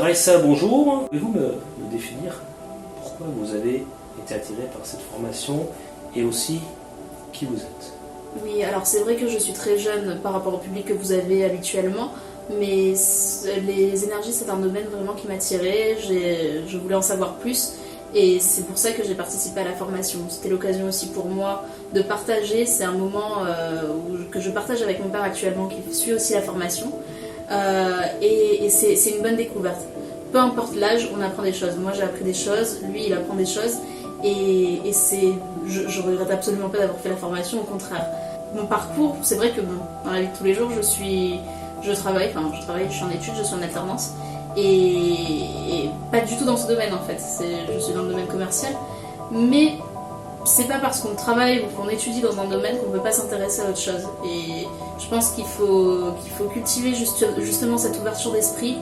Raissa, bonjour. Pouvez-vous me définir pourquoi vous avez été attiré par cette formation et aussi qui vous êtes? Oui, alors c'est vrai que je suis très jeune par rapport au public que vous avez habituellement, mais les énergies c'est un domaine vraiment qui m'attirait, je voulais en savoir plus et c'est pour ça que j'ai participé à la formation. C'était l'occasion aussi pour moi de partager, c'est un moment que je partage avec mon père actuellement qui suit aussi la formation et c'est une bonne découverte. Peu importe l'âge, on apprend des choses. Moi j'ai appris des choses, lui il apprend des choses. Et je regrette absolument pas d'avoir fait la formation, au contraire. Mon parcours, c'est vrai que dans la vie de tous les jours, je travaille, je suis en études, je suis en alternance, et pas du tout dans ce domaine en fait. Je suis dans le domaine commercial, mais c'est pas parce qu'on travaille ou qu'on étudie dans un domaine qu'on peut pas s'intéresser à autre chose. Et je pense qu'il faut cultiver justement cette ouverture d'esprit,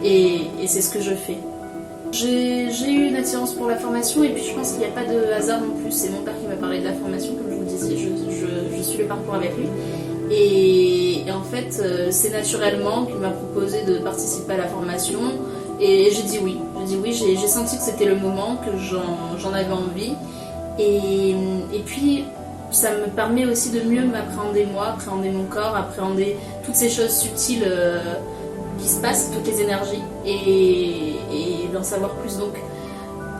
et c'est ce que je fais. J'ai eu une attirance pour la formation et puis je pense qu'il n'y a pas de hasard non plus. C'est mon père qui m'a parlé de la formation, comme je vous disais, je suis le parcours avec lui. Et en fait, c'est naturellement qu'il m'a proposé de participer à la formation et j'ai dit oui. J'ai senti que c'était le moment, que j'en avais envie. Et puis, ça me permet aussi de mieux m'appréhender moi, appréhender mon corps, appréhender toutes ces choses subtiles qui se passent, toutes les énergies, et d'en savoir plus. Donc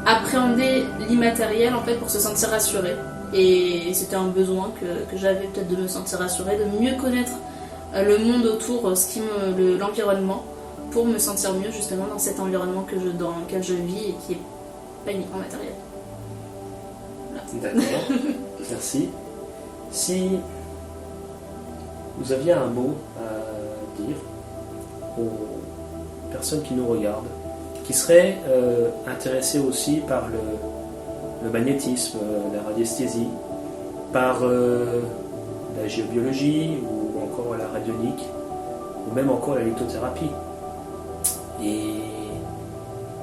appréhender l'immatériel en fait pour se sentir rassuré, et c'était un besoin que j'avais peut-être, de me sentir rassurée, de mieux connaître le monde autour, l'environnement, pour me sentir mieux justement dans cet environnement dans lequel je vis et qui est pas uniquement matériel. Voilà. D'accord, merci. Si vous aviez un mot à dire aux personnes qui nous regardent, qui seraient intéressées aussi par le magnétisme, la radiesthésie, par la géobiologie ou encore la radionique, ou même encore la lithothérapie, et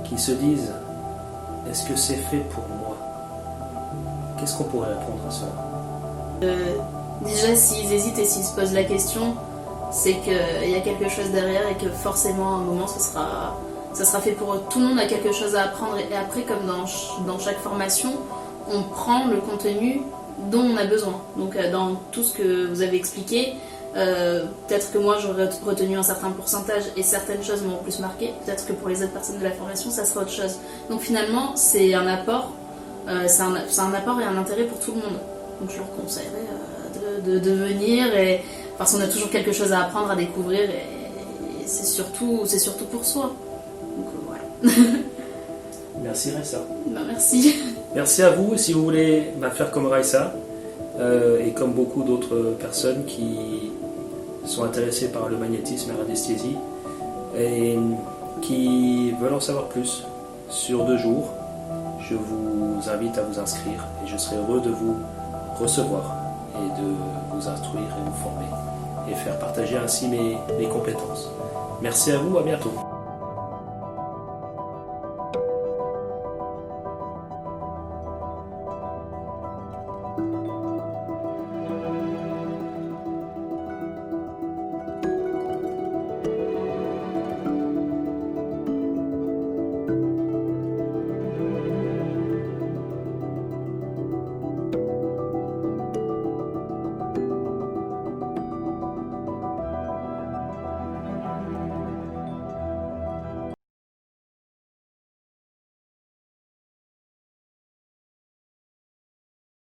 qui se disent est-ce que c'est fait pour moi? Qu'est-ce qu'on pourrait répondre à cela? Déjà, s'ils hésitent et s'ils se posent la question, c'est qu'il y a quelque chose derrière et que forcément à un moment ça sera fait pour eux. Tout le monde a quelque chose à apprendre, et après, comme dans chaque formation, on prend le contenu dont on a besoin. Donc dans tout ce que vous avez expliqué, peut-être que moi j'aurais retenu un certain pourcentage et certaines choses m'ont plus marqué, peut-être que pour les autres personnes de la formation ça sera autre chose. Donc finalement c'est un apport, c'est un apport et un intérêt pour tout le monde. Donc je leur conseillerais de venir, parce qu'on a toujours quelque chose à apprendre, à découvrir, et c'est surtout pour soi. Donc voilà. Merci Raissa. Ben, merci. Merci à vous. Si vous voulez faire comme Raissa, et comme beaucoup d'autres personnes qui sont intéressées par le magnétisme et la radiesthésie, et qui veulent en savoir plus sur 2 jours, je vous invite à vous inscrire et je serai heureux de vous recevoir et de vous instruire et vous former et faire partager ainsi mes compétences. Merci à vous, à bientôt.